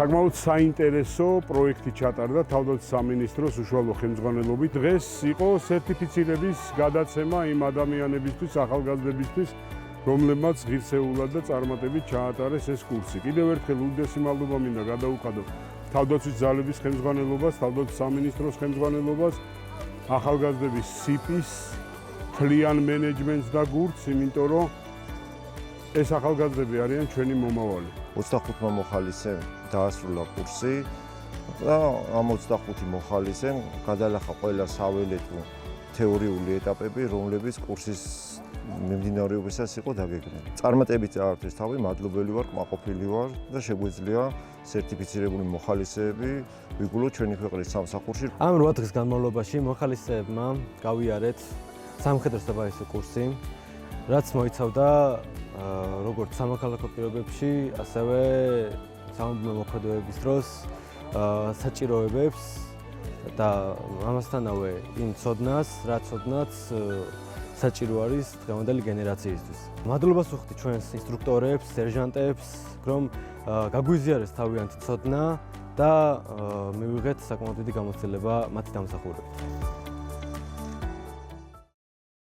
საკმაოდ საინტერესო პროექტი ჩატარდა თავდაცვის სამინისტროს უშუალო ხელმძღვანელობით. დღეს იყო სერტიფიცირების გადაცემა იმ ადამიანებისთვის, ახალგაზრდებისთვის, რომლებმაც ღირსეულად და წარმატებით ჩაატარეს ეს კურსი. კიდევ ერთხელ უდიდესი მადლობა მინდა გადაუხადო თავდაცვის ძალების ხელმძღვანელობას, თავდაცვის სამინისტროს ხელმძღვანელობას, ახალგაზრდების სიპის, მთლიან მენეჯმენტს და გურდს, იმიტომ რომ ეს ახალგაზრდები არიან ჩვენი მომავალი. 25 მოხალისემ დაასრულა კურსი და ამ 25 მოხალისემ გადალახა ყველა საველეთო თეორიული ეტაპები, რომლებიც კურსის მიმდინარეობისას იყო დაგეგმილი. წარმატებით წაართვეს თავი, მადლობელი ვარ, კმაყოფილი ვარ და შეგვიძლია სერტიფიცირებული მოხალისეები ვიგულოთ ჩვენი ქვეყნის სამსახურში. ამ 8 დღის განმავლობაში მოხალისეებმა გავიარეთ სამხედრო საბაისო კურსი, რაც მოიცავდა როგორც სამოქალაქო პირობებში, ასევე სამომავლო მოქმედებების დროს საჭიროებებს და ამასთანავე იმ ცოდნას, რაც ცოდნაც საჭირო არის დღევანდელი გენერაციისთვის. მადლობას ვუხდი ჩვენს ინსტრუქტორებს, სერჟანტებს, რომ გაგვიზიარეს თავიანთი ცოდნა და მივიღეთ საკმაოდ დიდი გამოცდილება მათი დამსახურებით.